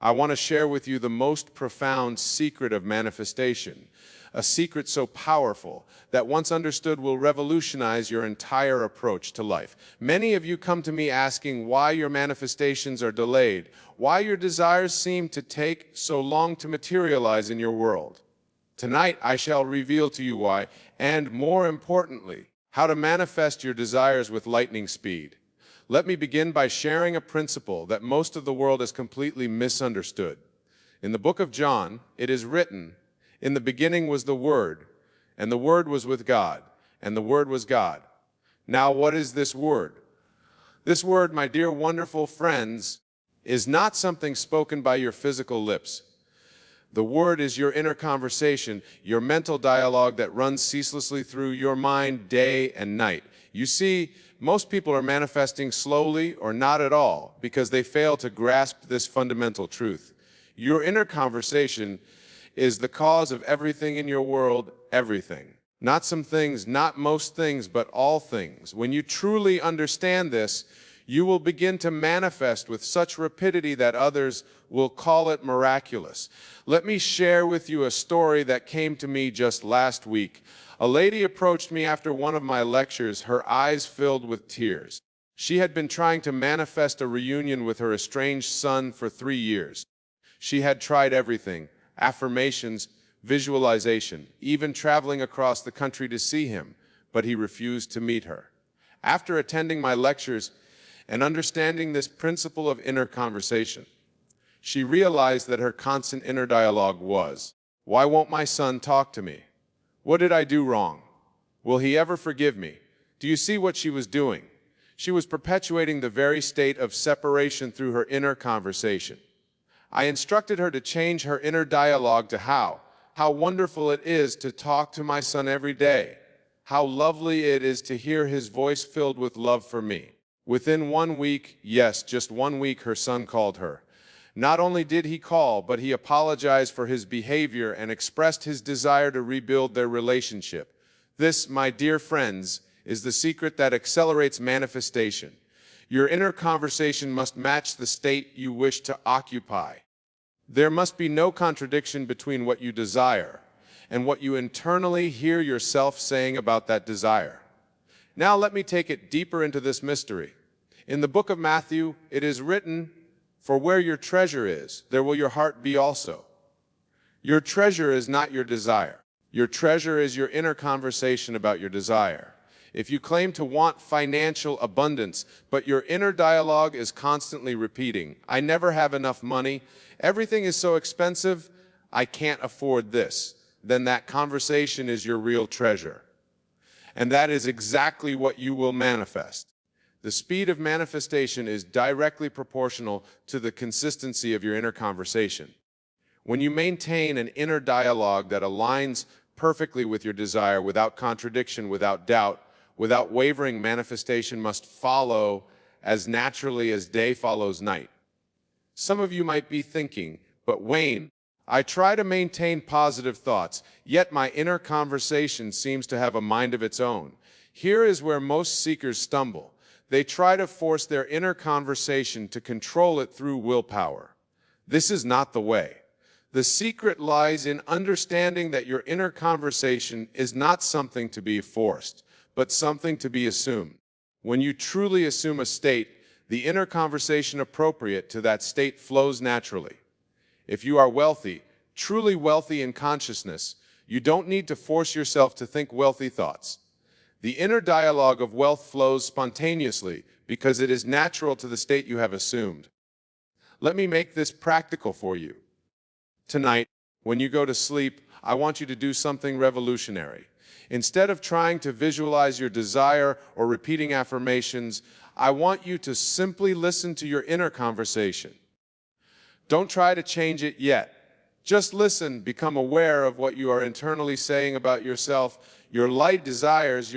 I want to share with you the most profound secret of manifestation, a secret so powerful that once understood will revolutionize your entire approach to life. Many of you come to me asking why your manifestations are delayed, why your desires seem to take so long to materialize in your world. Tonight, I shall reveal to you why, and more importantly, how to manifest your desires with lightning speed. Let me begin by sharing a principle that most of the world has completely misunderstood. In the book of John, it is written, "In the beginning was the Word, and the Word was with God, and the Word was God." Now, what is this word? This word, my dear wonderful friends, is not something spoken by your physical lips. The word is your inner conversation, your mental dialogue that runs ceaselessly through your mind day and night. You see, most people are manifesting slowly or not at all because they fail to grasp this fundamental truth. Your inner conversation is the cause of everything in your world, everything. Not some things, not most things, but all things. When you truly understand this, you will begin to manifest with such rapidity that others will call it miraculous. Let me share with you a story that came to me just last week. A lady approached me after one of my lectures, her eyes filled with tears. She had been trying to manifest a reunion with her estranged son for 3 years. She had tried everything: affirmations, visualization, even traveling across the country to see him, but he refused to meet her. After attending my lectures and understanding this principle of inner conversation, she realized that her constant inner dialogue was, "Why won't my son talk to me? What did I do wrong? Will he ever forgive me?" Do you see what she was doing? She was perpetuating the very state of separation through her inner conversation. I instructed her to change her inner dialogue to how wonderful it is to talk to my son every day. How lovely it is to hear his voice filled with love for me. Within 1 week, yes, just 1 week, her son called her. Not only did he call, but he apologized for his behavior and expressed his desire to rebuild their relationship. This, my dear friends, is the secret that accelerates manifestation. Your inner conversation must match the state you wish to occupy. There must be no contradiction between what you desire and what you internally hear yourself saying about that desire. Now let me take it deeper into this mystery. In the book of Matthew, it is written, "For where your treasure is, there will your heart be also." Your treasure is not your desire. Your treasure is your inner conversation about your desire. If you claim to want financial abundance, but your inner dialogue is constantly repeating, "I never have enough money, everything is so expensive, I can't afford this," then that conversation is your real treasure. And that is exactly what you will manifest. The speed of manifestation is directly proportional to the consistency of your inner conversation. When you maintain an inner dialogue that aligns perfectly with your desire, without contradiction, without doubt, without wavering, manifestation must follow as naturally as day follows night. Some of you might be thinking, "But Wayne, I try to maintain positive thoughts, yet my inner conversation seems to have a mind of its own." Here is where most seekers stumble. They try to force their inner conversation to control it through willpower. This is not the way. The secret lies in understanding that your inner conversation is not something to be forced, but something to be assumed. When you truly assume a state, the inner conversation appropriate to that state flows naturally. If you are wealthy, truly wealthy in consciousness, you don't need to force yourself to think wealthy thoughts. The inner dialogue of wealth flows spontaneously because it is natural to the state you have assumed. Let me make this practical for you. Tonight, when you go to sleep, I want you to do something revolutionary. Instead of trying to visualize your desire or repeating affirmations, I want you to simply listen to your inner conversation. Don't try to change it yet. Just listen, become aware of what you are internally saying about yourself, your desires,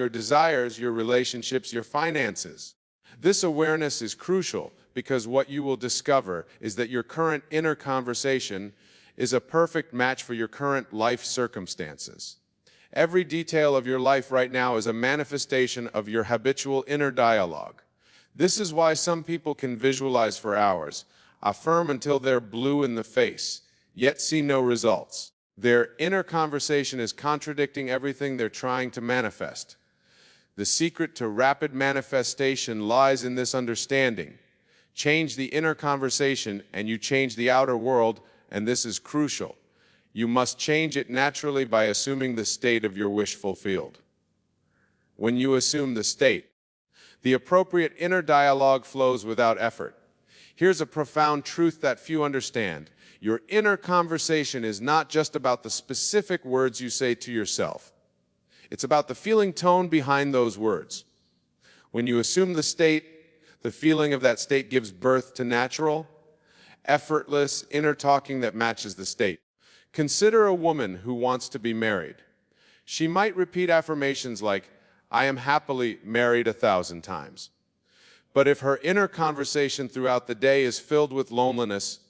your relationships, your finances. This awareness is crucial because what you will discover is that your current inner conversation is a perfect match for your current life circumstances. Every detail of your life right now is a manifestation of your habitual inner dialogue. This is why some people can visualize for hours, Affirm until they're blue in the face, yet see no results. Their inner conversation is contradicting everything they're trying to manifest. The secret to rapid manifestation lies in this understanding. Change the inner conversation and you change the outer world, and this is crucial. You must change it naturally by assuming the state of your wish fulfilled. When you assume the state, the appropriate inner dialogue flows without effort. Here's a profound truth that few understand. Your inner conversation is not just about the specific words you say to yourself. It's about the feeling tone behind those words. When you assume the state, the feeling of that state gives birth to natural, effortless inner talking that matches the state. Consider a woman who wants to be married. She might repeat affirmations like, "I am happily married 1,000 times." But if her inner conversation throughout the day is filled with loneliness,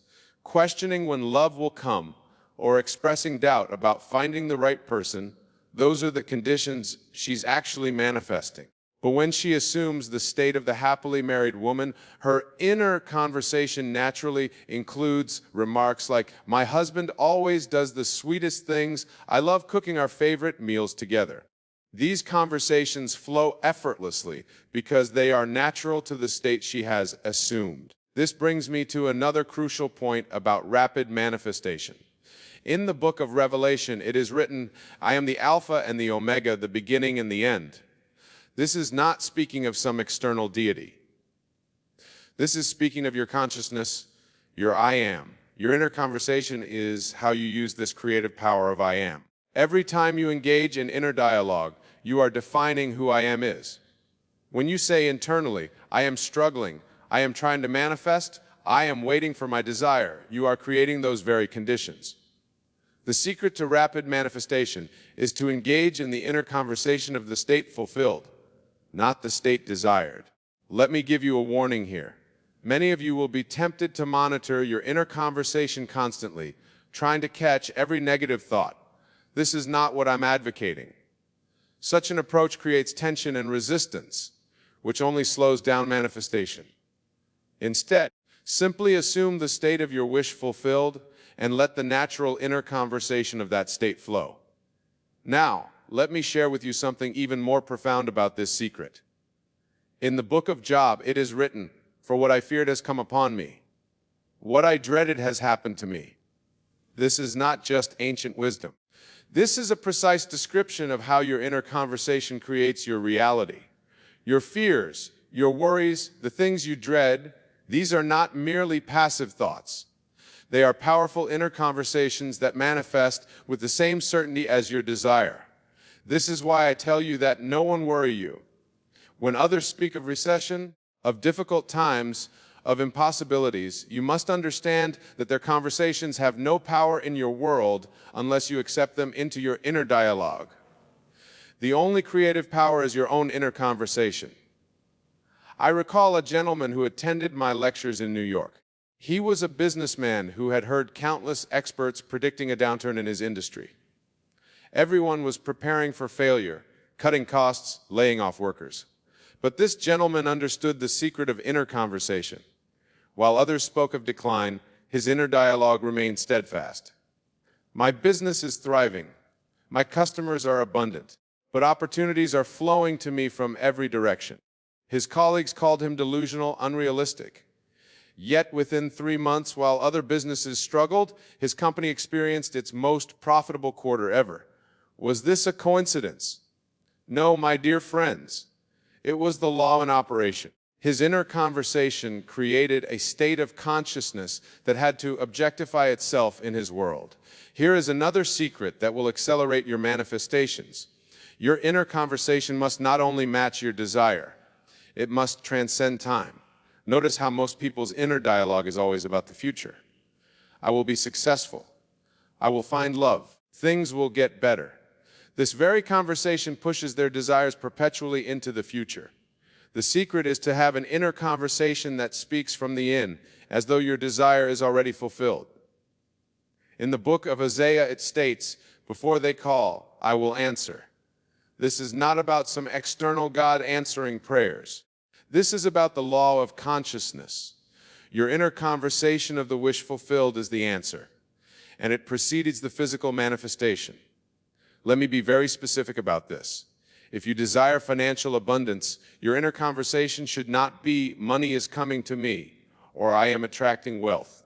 questioning when love will come, or expressing doubt about finding the right person, those are the conditions she's actually manifesting. But when she assumes the state of the happily married woman, her inner conversation naturally includes remarks like, "My husband always does the sweetest things. I love cooking our favorite meals together." These conversations flow effortlessly because they are natural to the state she has assumed. This brings me to another crucial point about rapid manifestation. In the book of Revelation, it is written, "I am the Alpha and the Omega, the beginning and the end." This is not speaking of some external deity. This is speaking of your consciousness, your I am. Your inner conversation is how you use this creative power of I am. Every time you engage in inner dialogue, you are defining who I am is. When you say internally, "I am struggling, I am trying to manifest, I am waiting for my desire," you are creating those very conditions. The secret to rapid manifestation is to engage in the inner conversation of the state fulfilled, not the state desired. Let me give you a warning here. Many of you will be tempted to monitor your inner conversation constantly, trying to catch every negative thought. This is not what I'm advocating. Such an approach creates tension and resistance, which only slows down manifestation. Instead, simply assume the state of your wish fulfilled and let the natural inner conversation of that state flow. Now, let me share with you something even more profound about this secret. In the book of Job, it is written, "For what I feared has come upon me. What I dreaded has happened to me." This is not just ancient wisdom. This is a precise description of how your inner conversation creates your reality. Your fears, your worries, the things you dread, these are not merely passive thoughts. They are powerful inner conversations that manifest with the same certainty as your desire. This is why I tell you that no one worry you. When others speak of recession, of difficult times, of impossibilities, you must understand that their conversations have no power in your world unless you accept them into your inner dialogue. The only creative power is your own inner conversation. I recall a gentleman who attended my lectures in New York. He was a businessman who had heard countless experts predicting a downturn in his industry. Everyone was preparing for failure, cutting costs, laying off workers. But this gentleman understood the secret of inner conversation. While others spoke of decline, his inner dialogue remained steadfast. "My business is thriving. My customers are abundant, but opportunities are flowing to me from every direction." His colleagues called him delusional, unrealistic. Yet within 3 months, while other businesses struggled, his company experienced its most profitable quarter ever. Was this a coincidence? No, my dear friends. It was the law in operation. His inner conversation created a state of consciousness that had to objectify itself in his world. Here is another secret that will accelerate your manifestations. Your inner conversation must not only match your desire, it must transcend time. Notice how most people's inner dialogue is always about the future. I will be successful. I will find love. Things will get better. This very conversation pushes their desires perpetually into the future. The secret is to have an inner conversation that speaks from the in, as though your desire is already fulfilled. In the book of Isaiah, it states, "Before they call, I will answer." This is not about some external God answering prayers. This is about the law of consciousness. Your inner conversation of the wish fulfilled is the answer, and it precedes the physical manifestation. Let me be very specific about this. If you desire financial abundance, your inner conversation should not be, "Money is coming to me," or "I am attracting wealth."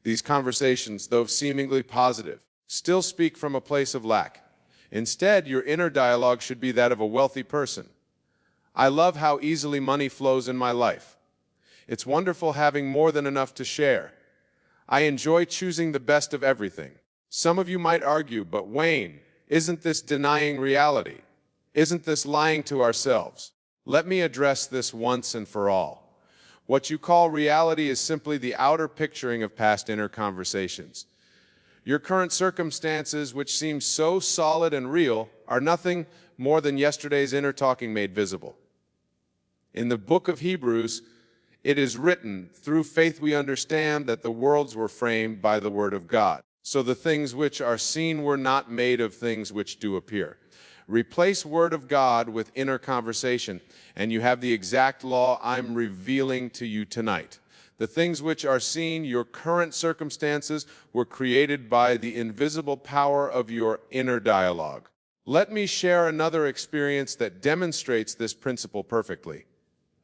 These conversations, though seemingly positive, still speak from a place of lack. Instead, your inner dialogue should be that of a wealthy person. "I love how easily money flows in my life. It's wonderful having more than enough to share. I enjoy choosing the best of everything." Some of you might argue, "But Wayne, isn't this denying reality? Isn't this lying to ourselves?" Let me address this once and for all. What you call reality is simply the outer picturing of past inner conversations. Your current circumstances, which seem so solid and real, are nothing more than yesterday's inner talking made visible. In the book of Hebrews, it is written, "Through faith we understand that the worlds were framed by the word of God. So the things which are seen were not made of things which do appear." Replace word of God with inner conversation, and you have the exact law I'm revealing to you tonight. The things which are seen, your current circumstances, were created by the invisible power of your inner dialogue. Let me share another experience that demonstrates this principle perfectly.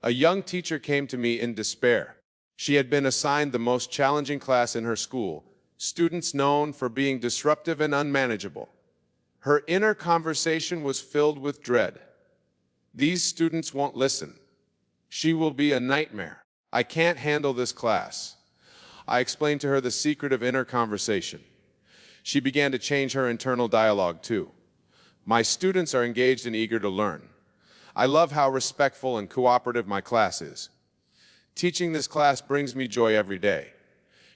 A young teacher came to me in despair. She had been assigned the most challenging class in her school, students known for being disruptive and unmanageable. Her inner conversation was filled with dread. "These students won't listen. She will be a nightmare. I can't handle this class." I explained to her the secret of inner conversation. She began to change her internal dialogue too. "My students are engaged and eager to learn. I love how respectful and cooperative my class is. Teaching this class brings me joy every day."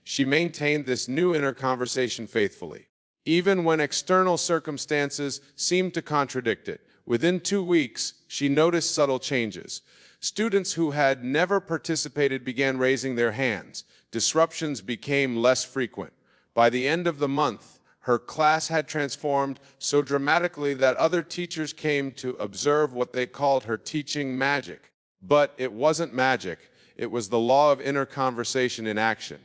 She maintained this new inner conversation faithfully, even when external circumstances seemed to contradict it. Within 2 weeks, she noticed subtle changes. Students who had never participated began raising their hands. Disruptions became less frequent. By the end of the month, her class had transformed so dramatically that other teachers came to observe what they called her teaching magic. But it wasn't magic. It was the law of inner conversation in action.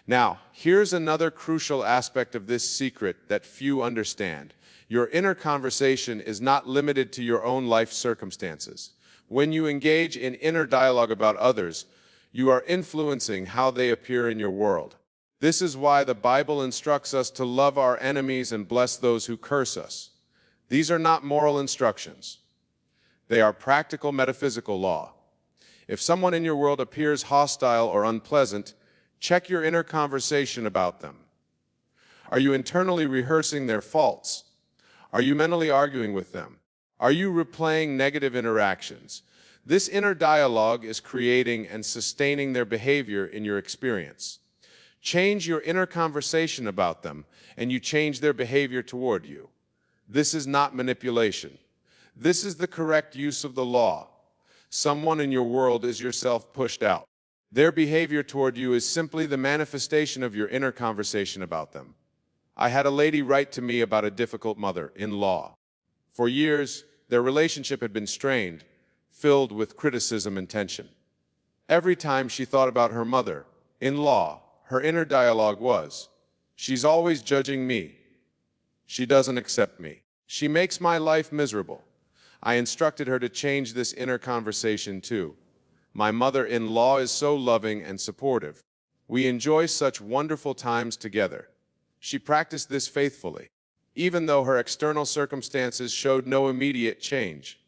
Now, here's another crucial aspect of this secret that few understand. Your inner conversation is not limited to your own life circumstances. When you engage in inner dialogue about others, you are influencing how they appear in your world. This is why the Bible instructs us to love our enemies and bless those who curse us. These are not moral instructions. They are practical metaphysical law. If someone in your world appears hostile or unpleasant, check your inner conversation about them. Are you internally rehearsing their faults? Are you mentally arguing with them? Are you replaying negative interactions? This inner dialogue is creating and sustaining their behavior in your experience. Change your inner conversation about them, and you change their behavior toward you. This is not manipulation. This is the correct use of the law. Someone in your world is yourself pushed out. Their behavior toward you is simply the manifestation of your inner conversation about them. I had a lady write to me about a difficult mother-in-law. For years, their relationship had been strained, filled with criticism and tension. Every time she thought about her mother-in-law, her inner dialogue was, "She's always judging me. She doesn't accept me. She makes my life miserable." I instructed her to change this inner conversation too. "My mother-in-law is so loving and supportive. We enjoy such wonderful times together." She practiced this faithfully, even though her external circumstances showed no immediate change.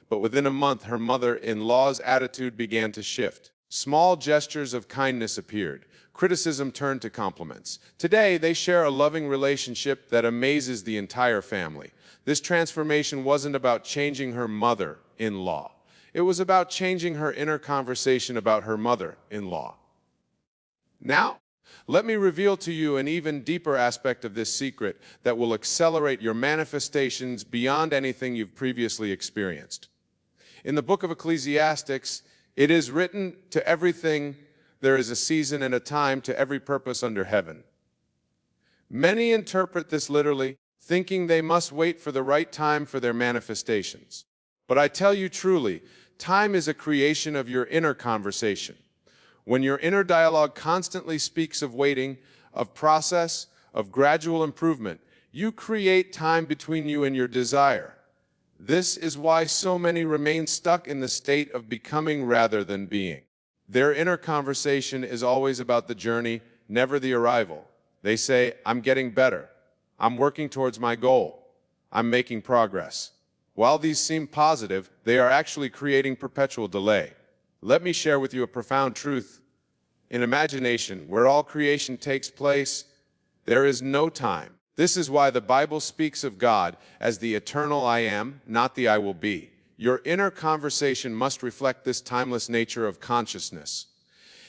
But within a month, her mother-in-law's attitude began to shift. Small gestures of kindness appeared. Criticism turned to compliments. Today, they share a loving relationship that amazes the entire family. This transformation wasn't about changing her mother-in-law. It was about changing her inner conversation about her mother-in-law. Now, let me reveal to you an even deeper aspect of this secret that will accelerate your manifestations beyond anything you've previously experienced. In the book of Ecclesiastes, it is written, "To everything there is a season and a time to every purpose under heaven." Many interpret this literally, thinking they must wait for the right time for their manifestations. But I tell you truly, time is a creation of your inner conversation. When your inner dialogue constantly speaks of waiting, of process, of gradual improvement, you create time between you and your desire. This is why so many remain stuck in the state of becoming rather than being. Their inner conversation is always about the journey, never the arrival. They say, "I'm getting better. I'm working towards my goal. I'm making progress." While these seem positive, they are actually creating perpetual delay. Let me share with you a profound truth. In imagination, where all creation takes place, there is no time. This is why the Bible speaks of God as the eternal I am, not the I will be. Your inner conversation must reflect this timeless nature of consciousness.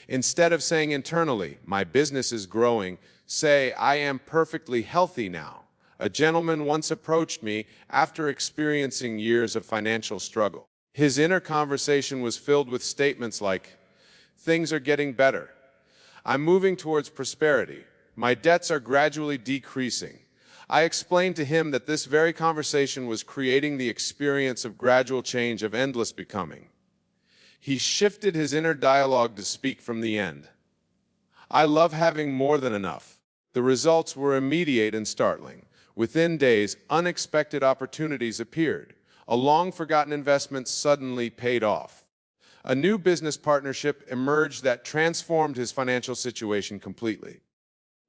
Instead of saying internally, "My business is growing," say, "I am perfectly healthy now." A gentleman once approached me after experiencing years of financial struggle. His inner conversation was filled with statements like, "Things are getting better. I'm moving towards prosperity. My debts are gradually decreasing." I explained to him that this very conversation was creating the experience of gradual change, of endless becoming. He shifted his inner dialogue to speak from the end. "I love having more than enough." The results were immediate and startling. Within days, unexpected opportunities appeared. A long-forgotten investment suddenly paid off. A new business partnership emerged that transformed his financial situation completely.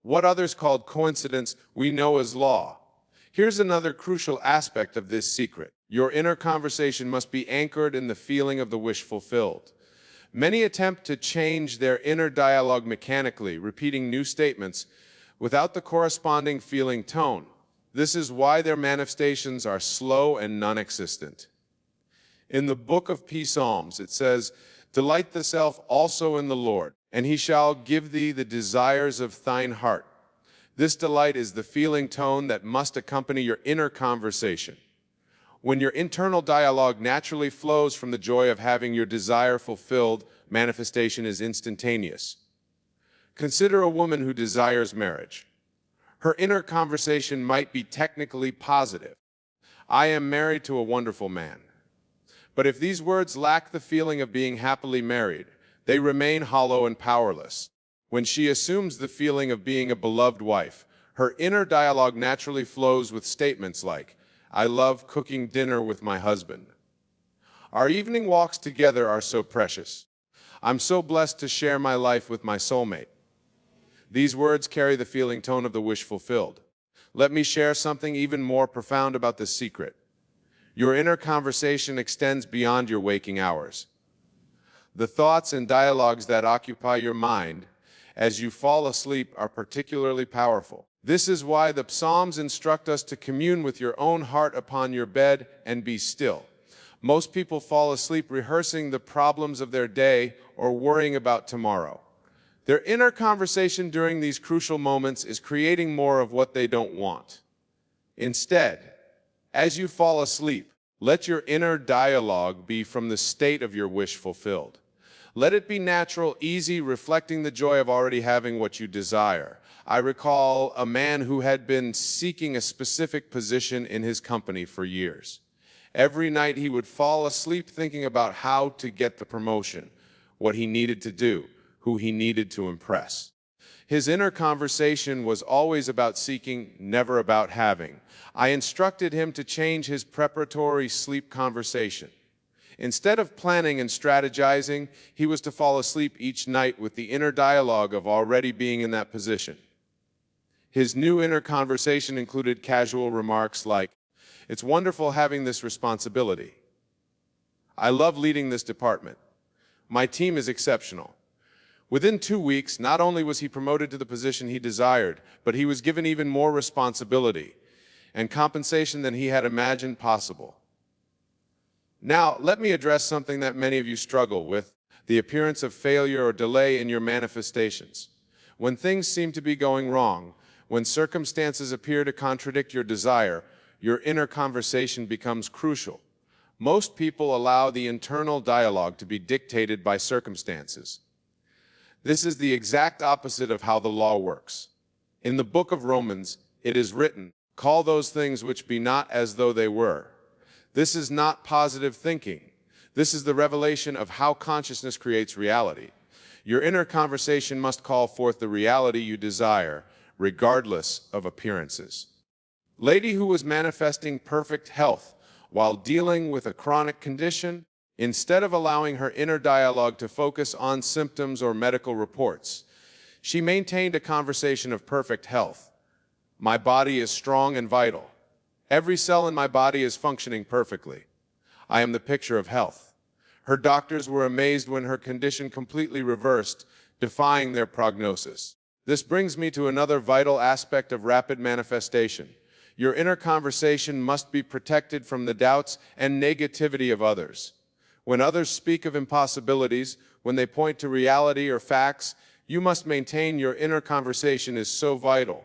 What others called coincidence, we know as law. Here's another crucial aspect of this secret. Your inner conversation must be anchored in the feeling of the wish fulfilled. Many attempt to change their inner dialogue mechanically, repeating new statements without the corresponding feeling tone. This is why their manifestations are slow and non-existent. In the book of Psalms, it says, "Delight thyself also in the Lord, and he shall give thee the desires of thine heart." This delight is the feeling tone that must accompany your inner conversation. When your internal dialogue naturally flows from the joy of having your desire fulfilled, manifestation is instantaneous. Consider a woman who desires marriage. Her inner conversation might be technically positive. "I am married to a wonderful man." But if these words lack the feeling of being happily married, they remain hollow and powerless. When she assumes the feeling of being a beloved wife, her inner dialogue naturally flows with statements like, "I love cooking dinner with my husband." "Our evening walks together are so precious." "I'm so blessed to share my life with my soulmate." These words carry the feeling tone of the wish fulfilled. Let me share something even more profound about this secret. Your inner conversation extends beyond your waking hours. The thoughts and dialogues that occupy your mind as you fall asleep are particularly powerful. This is why the Psalms instruct us to commune with your own heart upon your bed and be still. Most people fall asleep rehearsing the problems of their day or worrying about tomorrow. Their inner conversation during these crucial moments is creating more of what they don't want. Instead, as you fall asleep, let your inner dialogue be from the state of your wish fulfilled. Let it be natural, easy, reflecting the joy of already having what you desire. I recall a man who had been seeking a specific position in his company for years. Every night he would fall asleep thinking about how to get the promotion, what he needed to do, who he needed to impress. His inner conversation was always about seeking, never about having. I instructed him to change his preparatory sleep conversation. Instead of planning and strategizing, he was to fall asleep each night with the inner dialogue of already being in that position. His new inner conversation included casual remarks like, "It's wonderful having this responsibility. I love leading this department. My team is exceptional." Within 2 weeks, not only was he promoted to the position he desired, but he was given even more responsibility and compensation than he had imagined possible. Now, let me address something that many of you struggle with, the appearance of failure or delay in your manifestations. When things seem to be going wrong, when circumstances appear to contradict your desire, your inner conversation becomes crucial. Most people allow the internal dialogue to be dictated by circumstances. This is the exact opposite of how the law works. In the book of Romans, it is written, "Call those things which be not as though they were." This is not positive thinking. This is the revelation of how consciousness creates reality. Your inner conversation must call forth the reality you desire, regardless of appearances. Lady who was manifesting perfect health while dealing with a chronic condition, instead of allowing her inner dialogue to focus on symptoms or medical reports, she maintained a conversation of perfect health. My body is strong and vital. Every cell in my body is functioning perfectly. I am the picture of health. Her doctors were amazed when her condition completely reversed, defying their prognosis. This brings me to another vital aspect of rapid manifestation. Your inner conversation must be protected from the doubts and negativity of others. When others speak of impossibilities, when they point to reality or facts, you must maintain your inner conversation is so vital.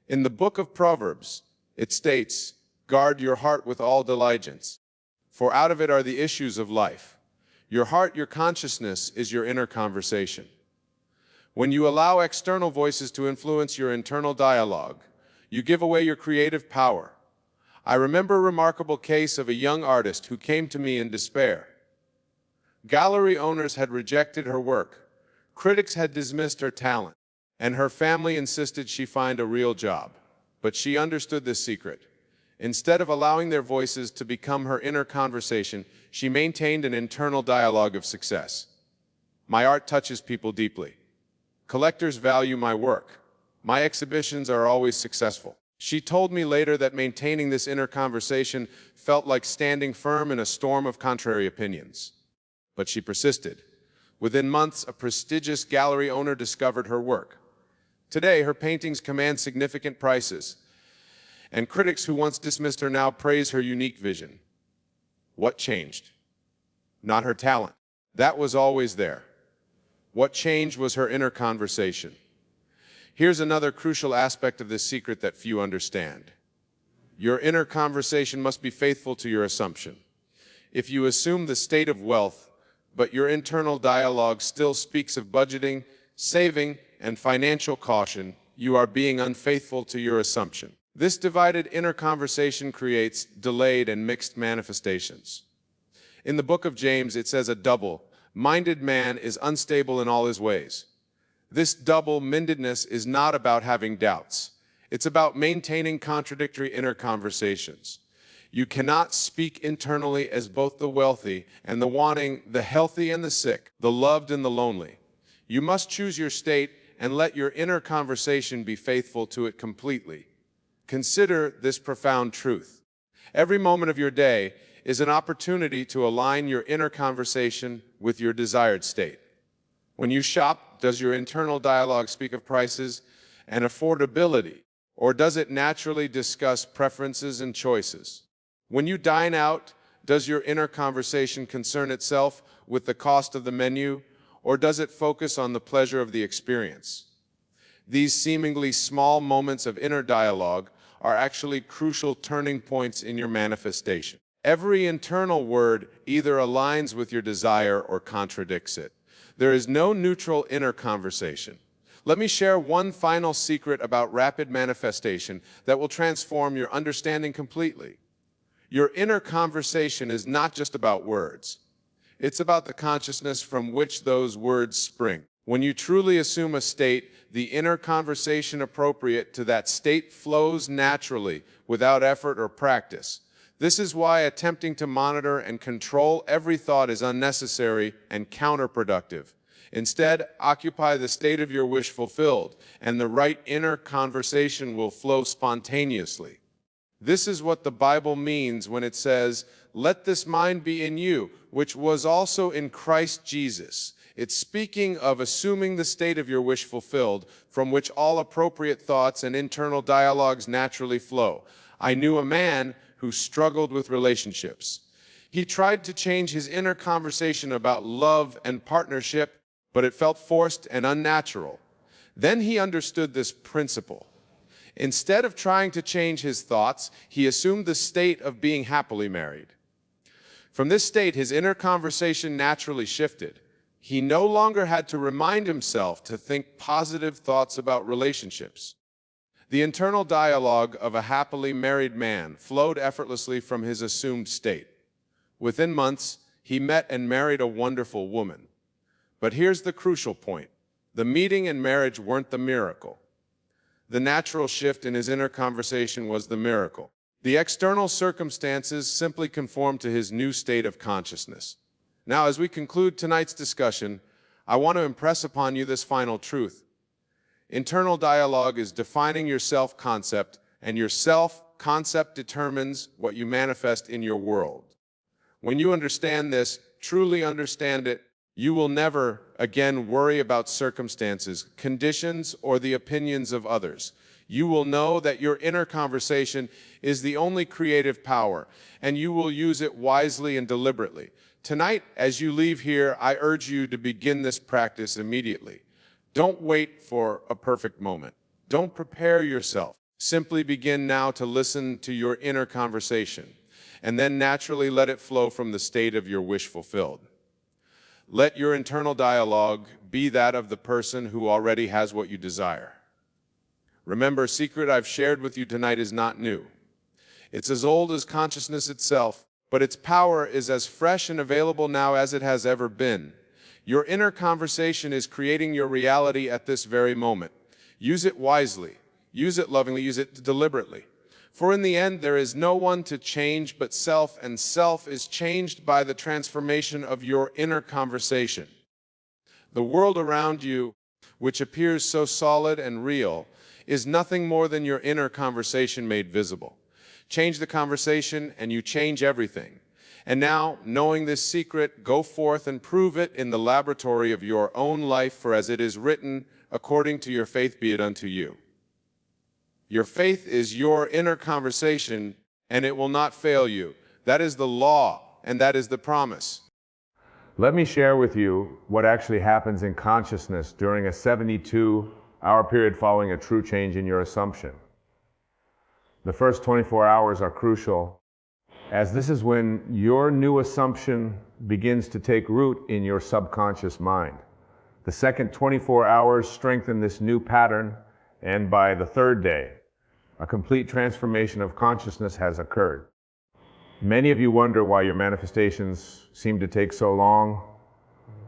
In the book of Proverbs, it states, "Guard your heart with all diligence, for out of it are the issues of life." Your heart, your consciousness, is your inner conversation. When you allow external voices to influence your internal dialogue, you give away your creative power. I remember a remarkable case of a young artist who came to me in despair. Gallery owners had rejected her work, critics had dismissed her talent, and her family insisted she find a real job. But she understood this secret. Instead of allowing their voices to become her inner conversation, she maintained an internal dialogue of success. My art touches people deeply. Collectors value my work. My exhibitions are always successful. She told me later that maintaining this inner conversation felt like standing firm in a storm of contrary opinions. But she persisted. Within months, a prestigious gallery owner discovered her work. Today, her paintings command significant prices, and critics who once dismissed her now praise her unique vision. What changed? Not her talent. That was always there. What changed was her inner conversation. Here's another crucial aspect of this secret that few understand. Your inner conversation must be faithful to your assumption. If you assume the state of wealth, but your internal dialogue still speaks of budgeting, saving, and financial caution, you are being unfaithful to your assumption. This divided inner conversation creates delayed and mixed manifestations. In the book of James, it says a double-minded man is unstable in all his ways. This double-mindedness is not about having doubts. It's about maintaining contradictory inner conversations. You cannot speak internally as both the wealthy and the wanting, the healthy and the sick, the loved and the lonely. You must choose your state and let your inner conversation be faithful to it completely. Consider this profound truth. Every moment of your day is an opportunity to align your inner conversation with your desired state. When you shop, does your internal dialogue speak of prices and affordability, or does it naturally discuss preferences and choices? When you dine out, does your inner conversation concern itself with the cost of the menu, or does it focus on the pleasure of the experience? These seemingly small moments of inner dialogue are actually crucial turning points in your manifestation. Every internal word either aligns with your desire or contradicts it. There is no neutral inner conversation. Let me share one final secret about rapid manifestation that will transform your understanding completely. Your inner conversation is not just about words. It's about the consciousness from which those words spring. When you truly assume a state, the inner conversation appropriate to that state flows naturally, without effort or practice. This is why attempting to monitor and control every thought is unnecessary and counterproductive. Instead, occupy the state of your wish fulfilled, and the right inner conversation will flow spontaneously. This is what the Bible means when it says, "Let this mind be in you, which was also in Christ Jesus." It's speaking of assuming the state of your wish fulfilled, from which all appropriate thoughts and internal dialogues naturally flow. I knew a man who struggled with relationships. He tried to change his inner conversation about love and partnership, but it felt forced and unnatural. Then he understood this principle. Instead of trying to change his thoughts, he assumed the state of being happily married. From this state, his inner conversation naturally shifted. He no longer had to remind himself to think positive thoughts about relationships. The internal dialogue of a happily married man flowed effortlessly from his assumed state. Within months, he met and married a wonderful woman. But here's the crucial point. The meeting and marriage weren't the miracle. The natural shift in his inner conversation was the miracle. The external circumstances simply conformed to his new state of consciousness. Now, as we conclude tonight's discussion, I want to impress upon you this final truth. Internal dialogue is defining your self-concept, and your self-concept determines what you manifest in your world. When you understand this, truly understand it, you will never again worry about circumstances, conditions, or the opinions of others. You will know that your inner conversation is the only creative power, and you will use it wisely and deliberately. Tonight, as you leave here, I urge you to begin this practice immediately. Don't wait for a perfect moment. Don't prepare yourself. Simply begin now to listen to your inner conversation, and then naturally let it flow from the state of your wish fulfilled. Let your internal dialogue be that of the person who already has what you desire. Remember, secret I've shared with you tonight is not new. It's as old as consciousness itself, but its power is as fresh and available now as it has ever been. Your inner conversation is creating your reality at this very moment. Use it wisely, use it lovingly, use it deliberately. For in the end, there is no one to change but self, and self is changed by the transformation of your inner conversation. The world around you, which appears so solid and real, is nothing more than your inner conversation made visible. Change the conversation and you change everything. And now, knowing this secret, go forth and prove it in the laboratory of your own life, for as it is written, according to your faith be it unto you. Your faith is your inner conversation, and it will not fail you. That is the law, and that is the promise. Let me share with you what actually happens in consciousness during a 72-hour period following a true change in your assumption. The first 24 hours are crucial, as this is when your new assumption begins to take root in your subconscious mind. The second 24 hours strengthen this new pattern, and by the third day, a complete transformation of consciousness has occurred. Many of you wonder why your manifestations seem to take so long,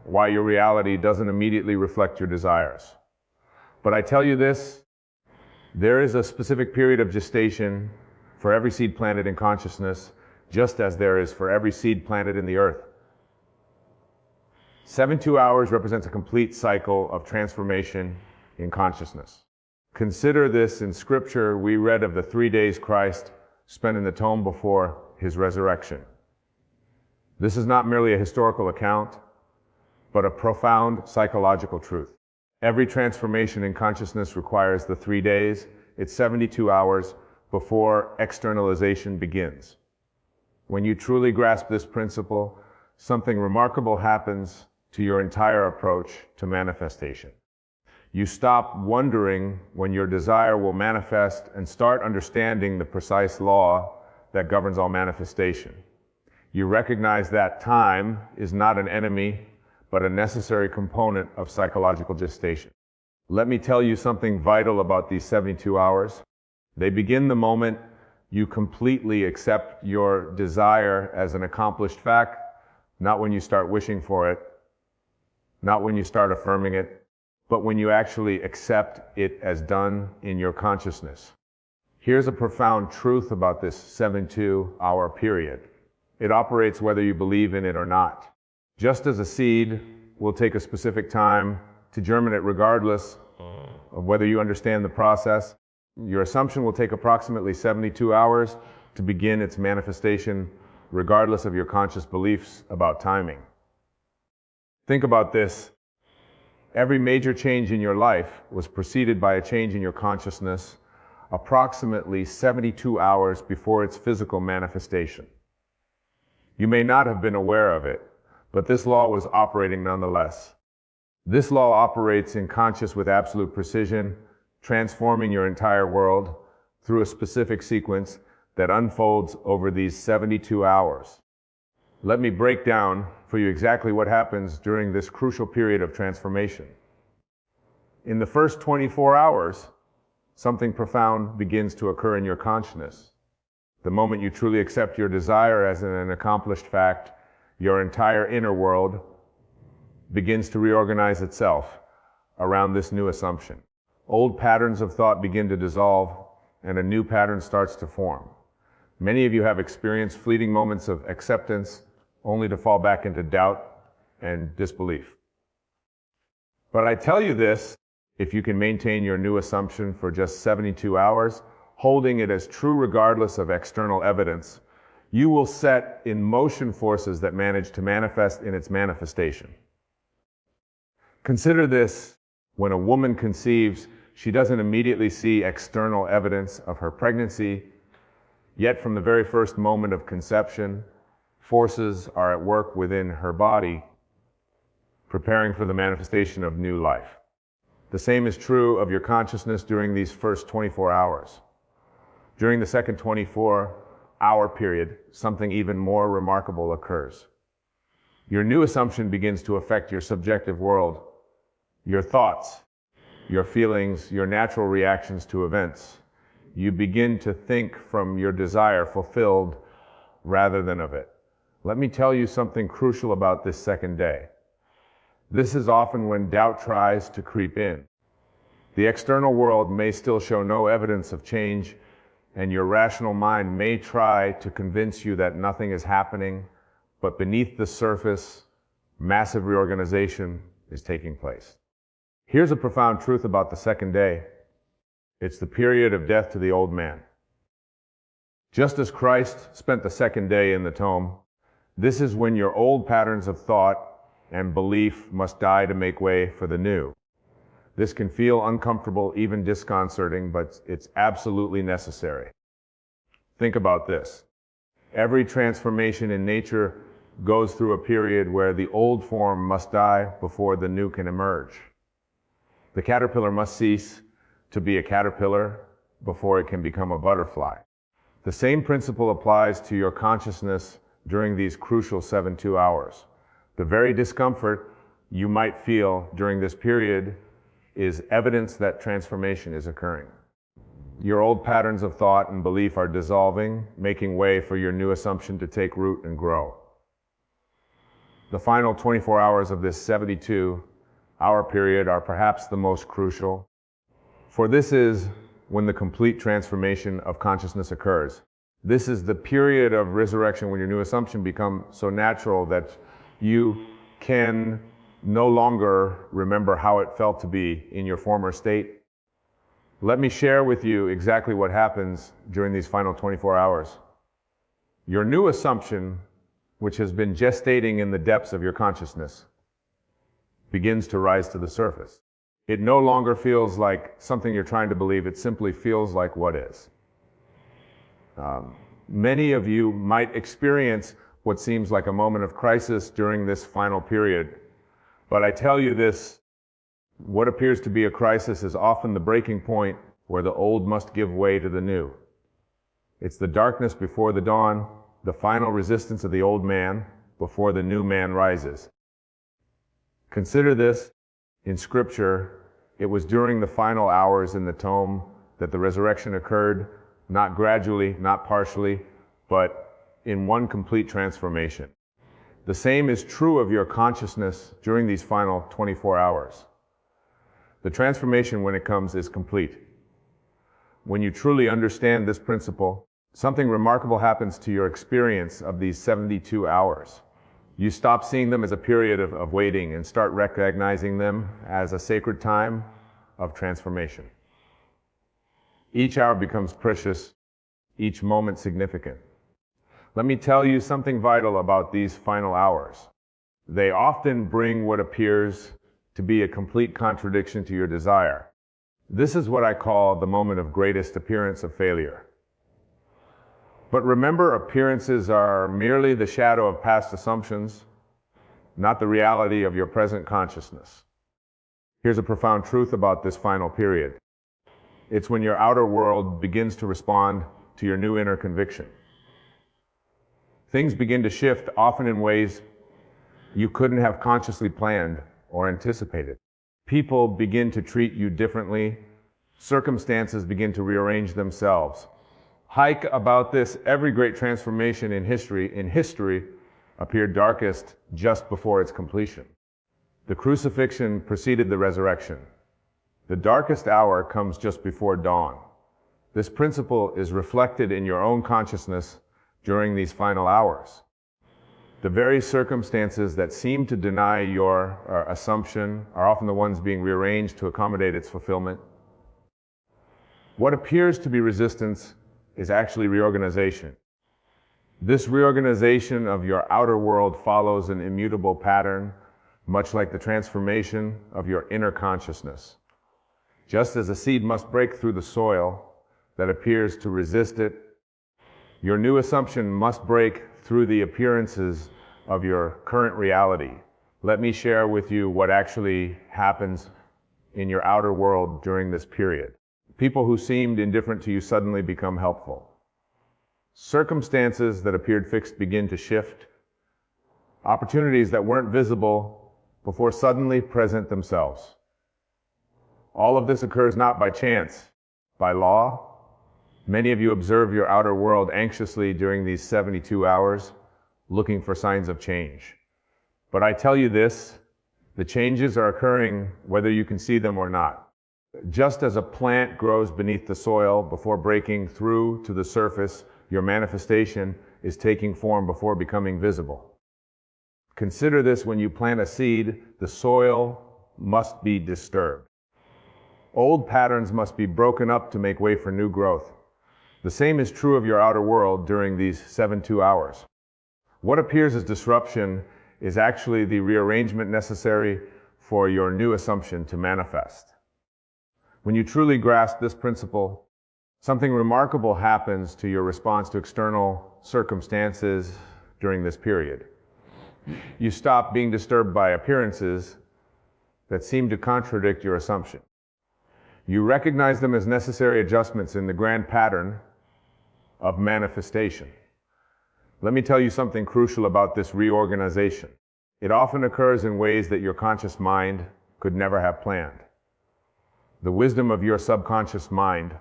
why your reality doesn't immediately reflect your desires. But I tell you this, there is a specific period of gestation for every seed planted in consciousness, just as there is for every seed planted in the earth. 72 hours represents a complete cycle of transformation in consciousness. Consider this: in Scripture, we read of the 3 days Christ spent in the tomb before his resurrection. This is not merely a historical account, but a profound psychological truth. Every transformation in consciousness requires the 3 days. It's 72 hours before externalization begins. When you truly grasp this principle, something remarkable happens to your entire approach to manifestation. You stop wondering when your desire will manifest and start understanding the precise law that governs all manifestation. You recognize that time is not an enemy, but a necessary component of psychological gestation. Let me tell you something vital about these 72 hours. They begin the moment you completely accept your desire as an accomplished fact, not when you start wishing for it, not when you start affirming it, but when you actually accept it as done in your consciousness. Here's a profound truth about this 72-hour period. It operates whether you believe in it or not. Just as a seed will take a specific time to germinate regardless of whether you understand the process, your assumption will take approximately 72 hours to begin its manifestation regardless of your conscious beliefs about timing. Think about this. Every major change in your life was preceded by a change in your consciousness approximately 72 hours before its physical manifestation. You may not have been aware of it, but this law was operating nonetheless. This law operates in conscious with absolute precision, transforming your entire world through a specific sequence that unfolds over these 72 hours. Let me break down for you exactly what happens during this crucial period of transformation. In the first 24 hours, something profound begins to occur in your consciousness. The moment you truly accept your desire as an accomplished fact, your entire inner world begins to reorganize itself around this new assumption. Old patterns of thought begin to dissolve, and a new pattern starts to form. Many of you have experienced fleeting moments of acceptance, only to fall back into doubt and disbelief. But I tell you this, if you can maintain your new assumption for just 72 hours, holding it as true regardless of external evidence, you will set in motion forces that manage to manifest in its manifestation. Consider this: when a woman conceives, she doesn't immediately see external evidence of her pregnancy, yet from the very first moment of conception, forces are at work within her body, preparing for the manifestation of new life. The same is true of your consciousness during these first 24 hours. During the second 24-hour period, something even more remarkable occurs. Your new assumption begins to affect your subjective world, your thoughts, your feelings, your natural reactions to events. You begin to think from your desire fulfilled rather than of it. Let me tell you something crucial about this second day. This is often when doubt tries to creep in. The external world may still show no evidence of change, and your rational mind may try to convince you that nothing is happening, but beneath the surface, massive reorganization is taking place. Here's a profound truth about the second day. It's the period of death to the old man. Just as Christ spent the second day in the tomb, this is when your old patterns of thought and belief must die to make way for the new. This can feel uncomfortable, even disconcerting, but it's absolutely necessary. Think about this. Every transformation in nature goes through a period where the old form must die before the new can emerge. The caterpillar must cease to be a caterpillar before it can become a butterfly. The same principle applies to your consciousness during these crucial 72 hours. The very discomfort you might feel during this period is evidence that transformation is occurring. Your old patterns of thought and belief are dissolving, making way for your new assumption to take root and grow. The final 24 hours of this 72-hour period are perhaps the most crucial, for this is when the complete transformation of consciousness occurs. This is the period of resurrection when your new assumption becomes so natural that you can no longer remember how it felt to be in your former state. Let me share with you exactly what happens during these final 24 hours. Your new assumption, which has been gestating in the depths of your consciousness, begins to rise to the surface. It no longer feels like something you're trying to believe, it simply feels like what is. Many of you might experience what seems like a moment of crisis during this final period. But I tell you this, what appears to be a crisis is often the breaking point where the old must give way to the new. It's the darkness before the dawn, the final resistance of the old man before the new man rises. Consider this, in Scripture, it was during the final hours in the tomb that the resurrection occurred, not gradually, not partially, but in one complete transformation. The same is true of your consciousness during these final 24 hours. The transformation, when it comes, is complete. When you truly understand this principle, something remarkable happens to your experience of these 72 hours. You stop seeing them as a period of waiting and start recognizing them as a sacred time of transformation. Each hour becomes precious, each moment significant. Let me tell you something vital about these final hours. They often bring what appears to be a complete contradiction to your desire. This is what I call the moment of greatest appearance of failure. But remember, appearances are merely the shadow of past assumptions, not the reality of your present consciousness. Here's a profound truth about this final period. It's when your outer world begins to respond to your new inner conviction. Things begin to shift, often in ways you couldn't have consciously planned or anticipated. People begin to treat you differently. Circumstances begin to rearrange themselves. Hike about this, every great transformation in history appeared darkest just before its completion. The crucifixion preceded the resurrection. The darkest hour comes just before dawn. This principle is reflected in your own consciousness during these final hours. The very circumstances that seem to deny your assumption are often the ones being rearranged to accommodate its fulfillment. What appears to be resistance is actually reorganization. This reorganization of your outer world follows an immutable pattern, much like the transformation of your inner consciousness. Just as a seed must break through the soil that appears to resist it, your new assumption must break through the appearances of your current reality. Let me share with you what actually happens in your outer world during this period. People who seemed indifferent to you suddenly become helpful. Circumstances that appeared fixed begin to shift. Opportunities that weren't visible before suddenly present themselves. All of this occurs not by chance, by law. Many of you observe your outer world anxiously during these 72 hours, looking for signs of change. But I tell you this, the changes are occurring whether you can see them or not. Just as a plant grows beneath the soil before breaking through to the surface, your manifestation is taking form before becoming visible. Consider this: when you plant a seed, the soil must be disturbed. Old patterns must be broken up to make way for new growth. The same is true of your outer world during these 72 hours. What appears as disruption is actually the rearrangement necessary for your new assumption to manifest. When you truly grasp this principle, something remarkable happens to your response to external circumstances during this period. You stop being disturbed by appearances that seem to contradict your assumption. You recognize them as necessary adjustments in the grand pattern of manifestation. Let me tell you something crucial about this reorganization. It often occurs in ways that your conscious mind could never have planned. The wisdom of your subconscious mind,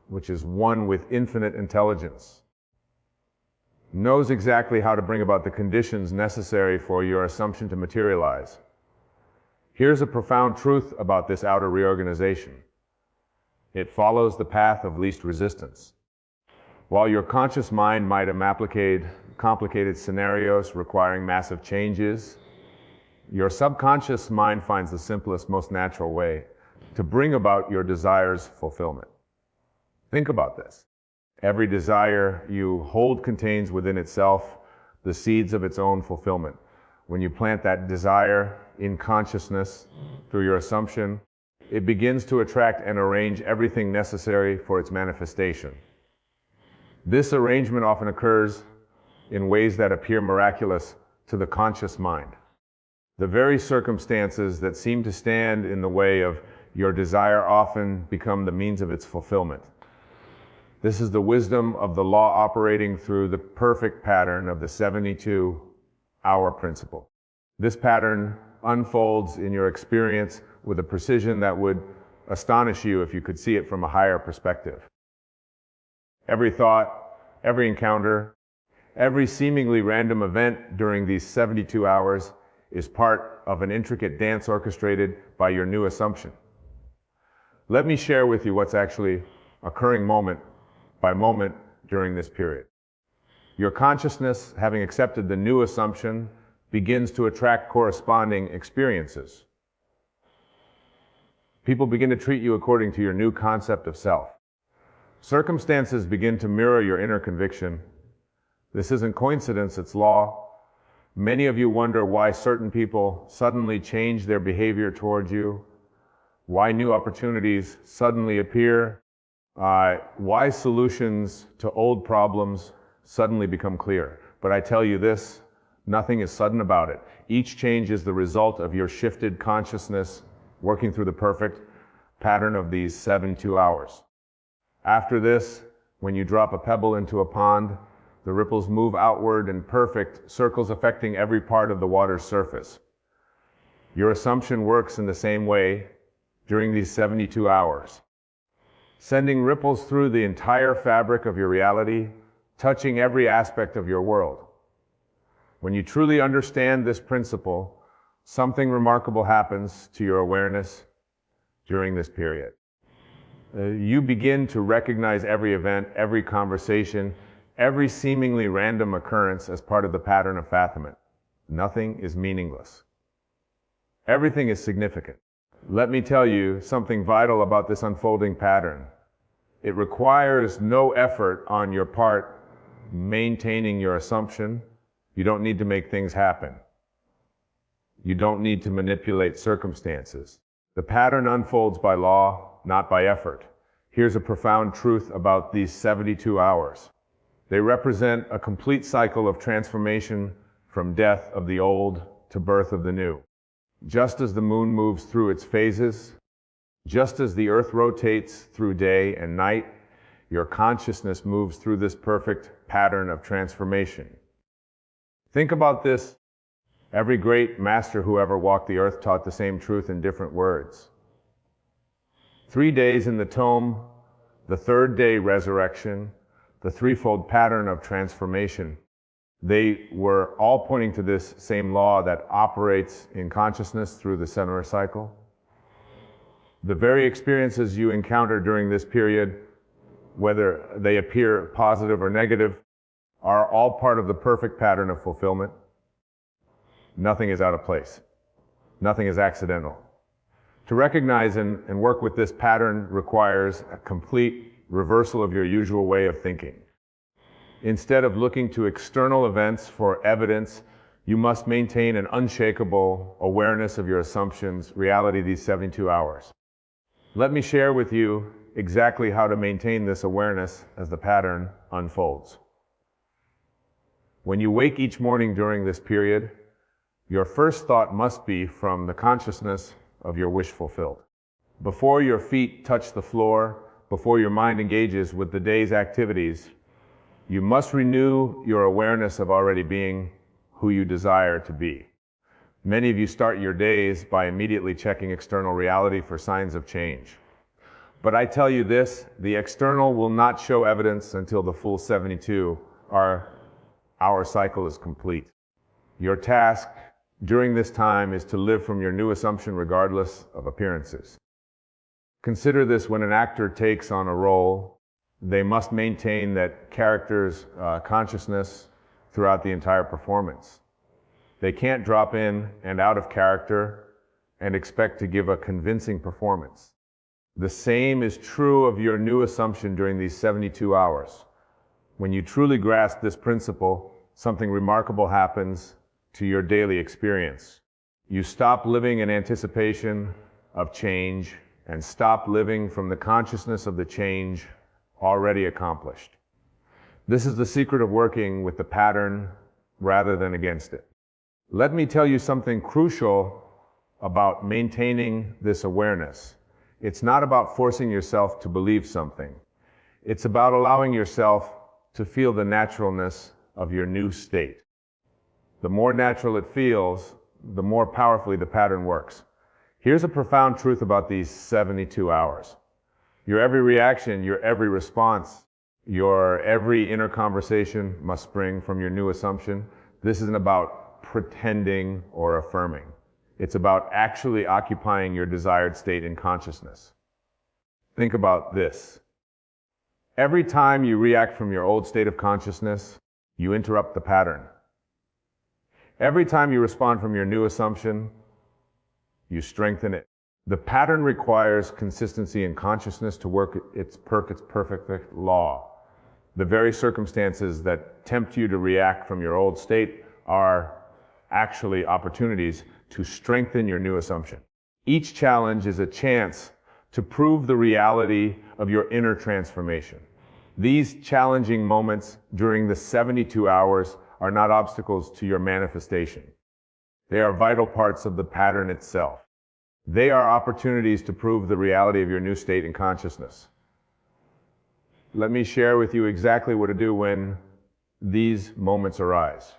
which is one with infinite intelligence, knows exactly how to bring about the conditions necessary for your assumption to materialize. Here's a profound truth about this outer reorganization. It follows the path of least resistance. While your conscious mind might implicate complicated scenarios requiring massive changes, your subconscious mind finds the simplest, most natural way to bring about your desire's fulfillment. Think about this. Every desire you hold contains within itself the seeds of its own fulfillment. When you plant that desire in consciousness through your assumption, it begins to attract and arrange everything necessary for its manifestation. This arrangement often occurs in ways that appear miraculous to the conscious mind. The very circumstances that seem to stand in the way of your desire often become the means of its fulfillment. This is the wisdom of the law operating through the perfect pattern of the 72-hour principle. This pattern unfolds in your experience with a precision that would astonish you if you could see it from a higher perspective. Every thought, every encounter, every seemingly random event during these 72 hours is part of an intricate dance orchestrated by your new assumption. Let me share with you what's actually occurring moment by moment during this period. Your consciousness, having accepted the new assumption, begins to attract corresponding experiences. People begin to treat you according to your new concept of self. Circumstances begin to mirror your inner conviction. This isn't coincidence, it's law. Many of you wonder why certain people suddenly change their behavior towards you, why new opportunities suddenly appear, why solutions to old problems suddenly become clear. But I tell you this, nothing is sudden about it. Each change is the result of your shifted consciousness working through the perfect pattern of these 72 hours. After this, when you drop a pebble into a pond, the ripples move outward in perfect circles affecting every part of the water's surface. Your assumption works in the same way during these 72 hours, sending ripples through the entire fabric of your reality, touching every aspect of your world. When you truly understand this principle, Something remarkable happens to your awareness during this period. You begin to recognize every event, every conversation, every seemingly random occurrence as part of the pattern of fathomment. Nothing is meaningless. Everything is significant. Let me tell you something vital about this unfolding pattern. It requires no effort on your part maintaining your assumption. You don't need to make things happen. You don't need to manipulate circumstances. The pattern unfolds by law, not by effort. Here's a profound truth about these 72 hours. They represent a complete cycle of transformation from death of the old to birth of the new. Just as the moon moves through its phases, just as the earth rotates through day and night, your consciousness moves through this perfect pattern of transformation. Think about this. Every great master who ever walked the earth taught the same truth in different words. 3 days in the tome, the third day resurrection, the threefold pattern of transformation. They were all pointing to this same law that operates in consciousness through the center cycle. The very experiences you encounter during this period, whether they appear positive or negative, are all part of the perfect pattern of fulfillment. Nothing is out of place. Nothing is accidental. To recognize and work with this pattern requires a complete reversal of your usual way of thinking. Instead of looking to external events for evidence, you must maintain an unshakable awareness of your assumptions, reality these 72 hours. Let me share with you exactly how to maintain this awareness as the pattern unfolds. When you wake each morning during this period, your first thought must be from the consciousness of your wish fulfilled. Before your feet touch the floor, before your mind engages with the day's activities, you must renew your awareness of already being who you desire to be. Many of you start your days by immediately checking external reality for signs of change. But I tell you this, the external will not show evidence until the full 72 hour cycle is complete. Your task during this time is to live from your new assumption regardless of appearances. Consider this: when an actor takes on a role, they must maintain that character's consciousness throughout the entire performance. They can't drop in and out of character and expect to give a convincing performance. The same is true of your new assumption during these 72 hours. When you truly grasp this principle, something remarkable happens to your daily experience. You stop living in anticipation of change and stop living from the consciousness of the change already accomplished. This is the secret of working with the pattern rather than against it. Let me tell you something crucial about maintaining this awareness. It's not about forcing yourself to believe something. It's about allowing yourself to feel the naturalness of your new state. The more natural it feels, the more powerfully the pattern works. Here's a profound truth about these 72 hours. Your every reaction, your every response, your every inner conversation must spring from your new assumption. This isn't about pretending or affirming. It's about actually occupying your desired state in consciousness. Think about this. Every time you react from your old state of consciousness, you interrupt the pattern. Every time you respond from your new assumption, you strengthen it. The pattern requires consistency in consciousness to work its perfect law. The very circumstances that tempt you to react from your old state are actually opportunities to strengthen your new assumption. Each challenge is a chance to prove the reality of your inner transformation. These challenging moments during the 72 hours are not obstacles to your manifestation. They are vital parts of the pattern itself. They are opportunities to prove the reality of your new state in consciousness. Let me share with you exactly what to do when these moments arise.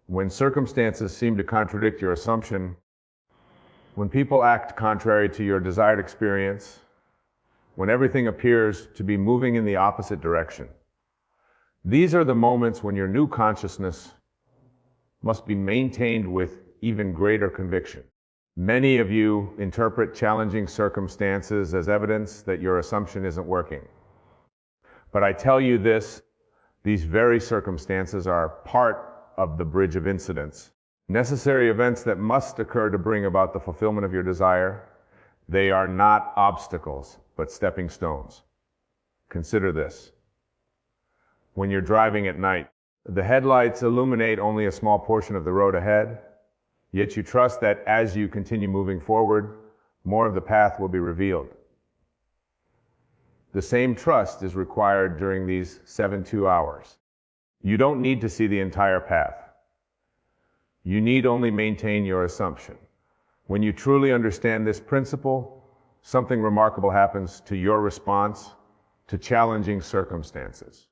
When circumstances seem to contradict your assumption, when people act contrary to your desired experience, when everything appears to be moving in the opposite direction. These are the moments when your new consciousness must be maintained with even greater conviction. Many of you interpret challenging circumstances as evidence that your assumption isn't working. But I tell you this, these very circumstances are part of the bridge of incidents, necessary events that must occur to bring about the fulfillment of your desire. They are not obstacles, but stepping stones. Consider this. When you're driving at night, the headlights illuminate only a small portion of the road ahead, yet you trust that as you continue moving forward, more of the path will be revealed. The same trust is required during these 72 hours. You don't need to see the entire path. You need only maintain your assumption. When you truly understand this principle, something remarkable happens to your response to challenging circumstances.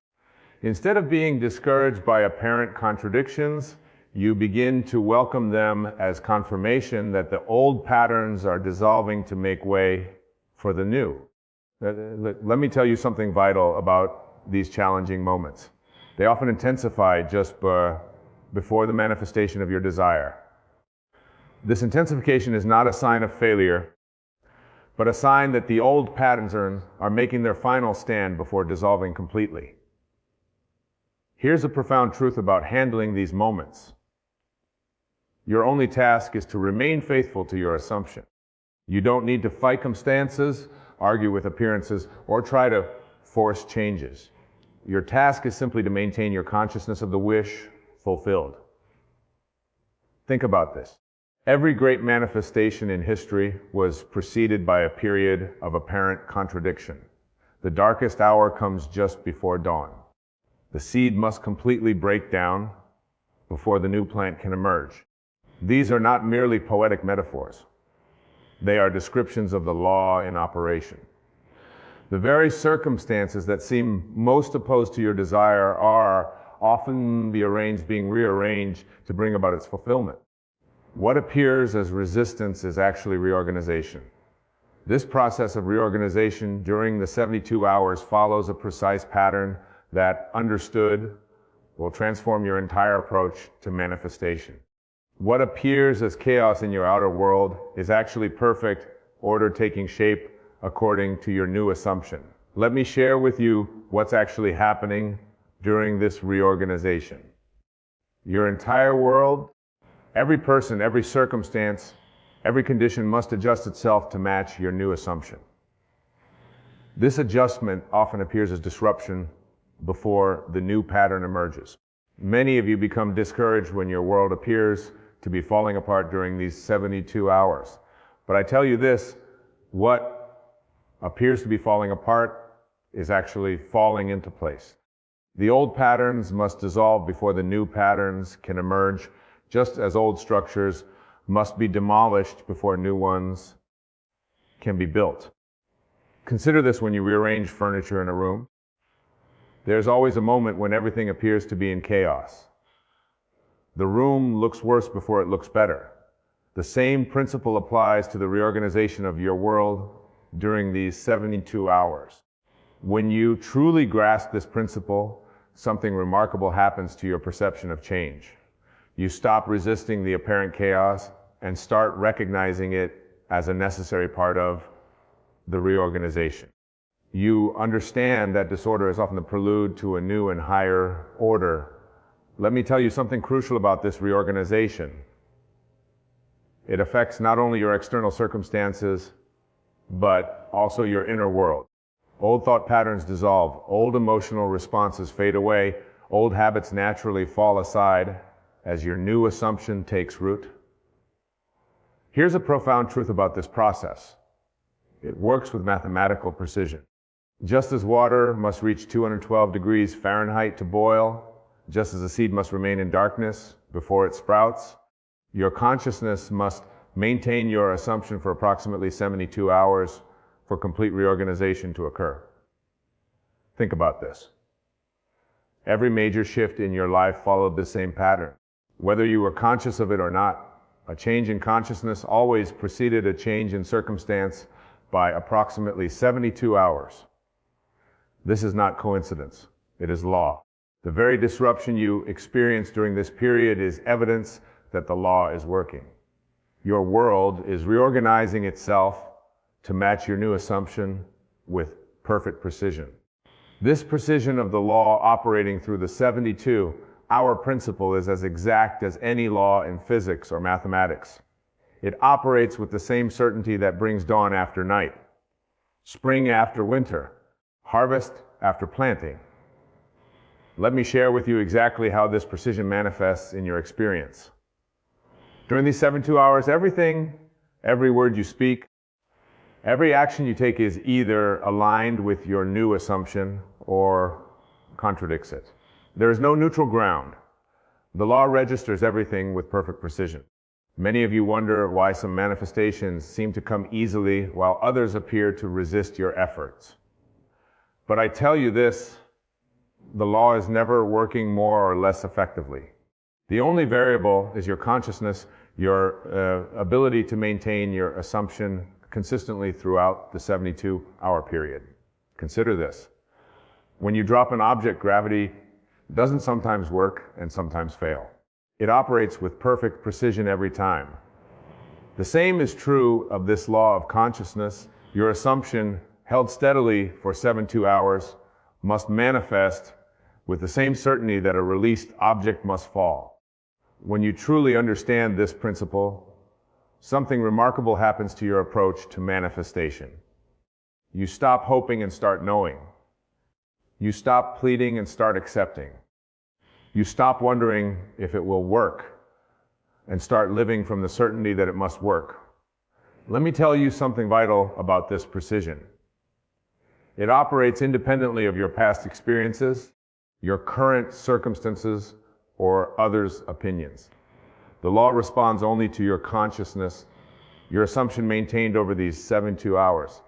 Instead of being discouraged by apparent contradictions, you begin to welcome them as confirmation that the old patterns are dissolving to make way for the new. Let me tell you something vital about these challenging moments. They often intensify just before the manifestation of your desire. This intensification is not a sign of failure, but a sign that the old patterns are making their final stand before dissolving completely. Here's a profound truth about handling these moments. Your only task is to remain faithful to your assumption. You don't need to fight circumstances, argue with appearances, or try to force changes. Your task is simply to maintain your consciousness of the wish fulfilled. Think about this. Every great manifestation in history was preceded by a period of apparent contradiction. The darkest hour comes just before dawn. The seed must completely break down before the new plant can emerge. These are not merely poetic metaphors. They are descriptions of the law in operation. The very circumstances that seem most opposed to your desire are often being rearranged to bring about its fulfillment. What appears as resistance is actually reorganization. This process of reorganization during the 72 hours follows a precise pattern that, understood, will transform your entire approach to manifestation. What appears as chaos in your outer world is actually perfect order taking shape according to your new assumption. Let me share with you what's actually happening during this reorganization. Your entire world, every person, every circumstance, every condition must adjust itself to match your new assumption. This adjustment often appears as disruption before the new pattern emerges. Many of you become discouraged when your world appears to be falling apart during these 72 hours. But I tell you this, what appears to be falling apart is actually falling into place. The old patterns must dissolve before the new patterns can emerge, just as old structures must be demolished before new ones can be built. Consider this when you rearrange furniture in a room. There's always a moment when everything appears to be in chaos. The room looks worse before it looks better. The same principle applies to the reorganization of your world during these 72 hours. When you truly grasp this principle, something remarkable happens to your perception of change. You stop resisting the apparent chaos and start recognizing it as a necessary part of the reorganization. You understand that disorder is often the prelude to a new and higher order. Let me tell you something crucial about this reorganization. It affects not only your external circumstances, but also your inner world. Old thought patterns dissolve, old emotional responses fade away, old habits naturally fall aside as your new assumption takes root. Here's a profound truth about this process. It works with mathematical precision. Just as water must reach 212 degrees Fahrenheit to boil, just as a seed must remain in darkness before it sprouts, your consciousness must maintain your assumption for approximately 72 hours for complete reorganization to occur. Think about this. Every major shift in your life followed the same pattern. Whether you were conscious of it or not, a change in consciousness always preceded a change in circumstance by approximately 72 hours. This is not coincidence. It is law. The very disruption you experience during this period is evidence that the law is working. Your world is reorganizing itself to match your new assumption with perfect precision. This precision of the law operating through the 72-hour principle is as exact as any law in physics or mathematics. It operates with the same certainty that brings dawn after night, spring after winter, harvest after planting. Let me share with you exactly how this precision manifests in your experience. During these 72 hours, everything, every word you speak, every action you take is either aligned with your new assumption or contradicts it. There is no neutral ground. The law registers everything with perfect precision. Many of you wonder why some manifestations seem to come easily while others appear to resist your efforts. But I tell you this, the law is never working more or less effectively. The only variable is your consciousness, your ability to maintain your assumption consistently throughout the 72-hour period. Consider this. When you drop an object, gravity doesn't sometimes work and sometimes fail. It operates with perfect precision every time. The same is true of this law of consciousness. Your assumption, held steadily for 72 hours, must manifest with the same certainty that a released object must fall. When you truly understand this principle, something remarkable happens to your approach to manifestation. You stop hoping and start knowing. You stop pleading and start accepting. You stop wondering if it will work and start living from the certainty that it must work. Let me tell you something vital about this precision. It operates independently of your past experiences, your current circumstances, or others' opinions. The law responds only to your consciousness, your assumption maintained over these 72 hours.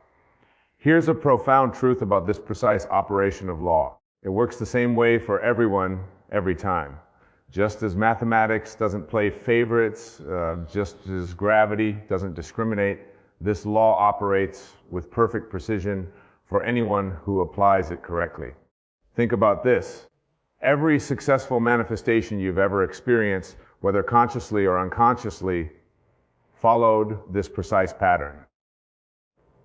Here's a profound truth about this precise operation of law. It works the same way for everyone, every time. Just as mathematics doesn't play favorites, just as gravity doesn't discriminate, this law operates with perfect precision for anyone who applies it correctly. Think about this. Every successful manifestation you've ever experienced, whether consciously or unconsciously, followed this precise pattern.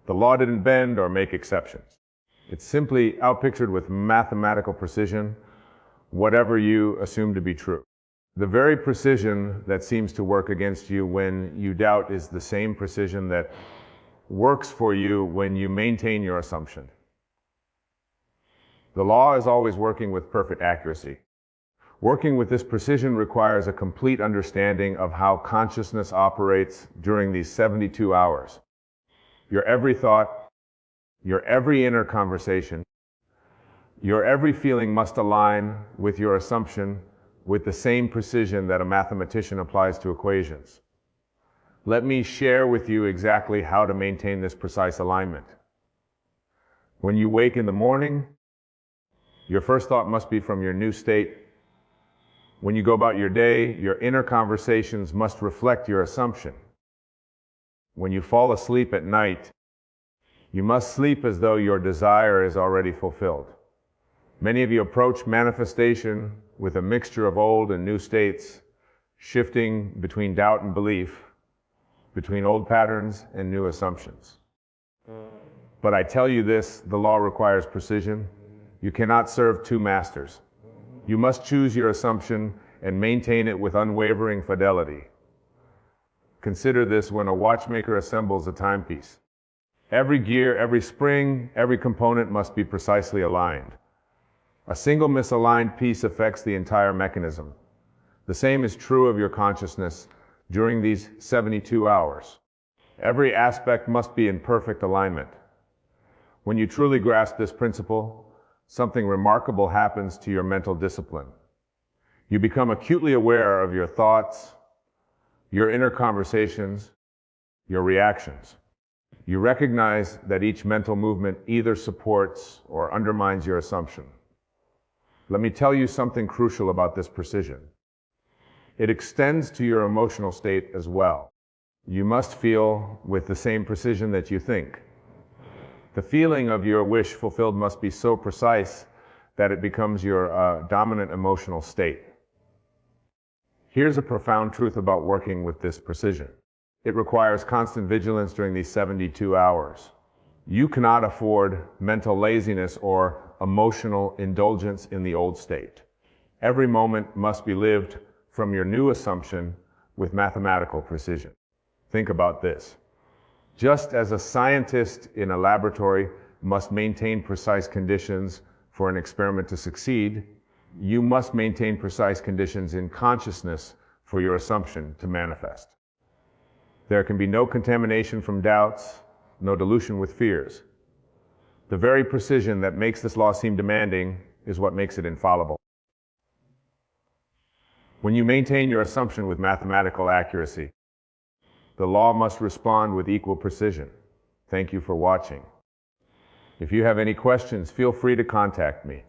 The law didn't bend or make exceptions. It simply outpictured with mathematical precision whatever you assume to be true. The very precision that seems to work against you when you doubt is the same precision that works for you when you maintain your assumption. The law is always working with perfect accuracy. Working with this precision requires a complete understanding of how consciousness operates during these 72 hours. Your every thought, your every inner conversation, your every feeling must align with your assumption with the same precision that a mathematician applies to equations. Let me share with you exactly how to maintain this precise alignment. When you wake in the morning, your first thought must be from your new state. When you go about your day, your inner conversations must reflect your assumption. When you fall asleep at night, you must sleep as though your desire is already fulfilled. Many of you approach manifestation with a mixture of old and new states, shifting between doubt and belief, between old patterns and new assumptions. But I tell you this, the law requires precision. You cannot serve two masters. You must choose your assumption and maintain it with unwavering fidelity. Consider this when a watchmaker assembles a timepiece. Every gear, every spring, every component must be precisely aligned. A single misaligned piece affects the entire mechanism. The same is true of your consciousness during these 72 hours. Every aspect must be in perfect alignment. When you truly grasp this principle, something remarkable happens to your mental discipline. You become acutely aware of your thoughts, your inner conversations, your reactions. You recognize that each mental movement either supports or undermines your assumption. Let me tell you something crucial about this precision. It extends to your emotional state as well. You must feel with the same precision that you think. The feeling of your wish fulfilled must be so precise that it becomes your dominant emotional state. Here's a profound truth about working with this precision. It requires constant vigilance during these 72 hours. You cannot afford mental laziness or emotional indulgence in the old state. Every moment must be lived from your new assumption with mathematical precision. Think about this. Just as a scientist in a laboratory must maintain precise conditions for an experiment to succeed, you must maintain precise conditions in consciousness for your assumption to manifest. There can be no contamination from doubts, no dilution with fears. The very precision that makes this law seem demanding is what makes it infallible. When you maintain your assumption with mathematical accuracy, the law must respond with equal precision. Thank you for watching. If you have any questions, feel free to contact me.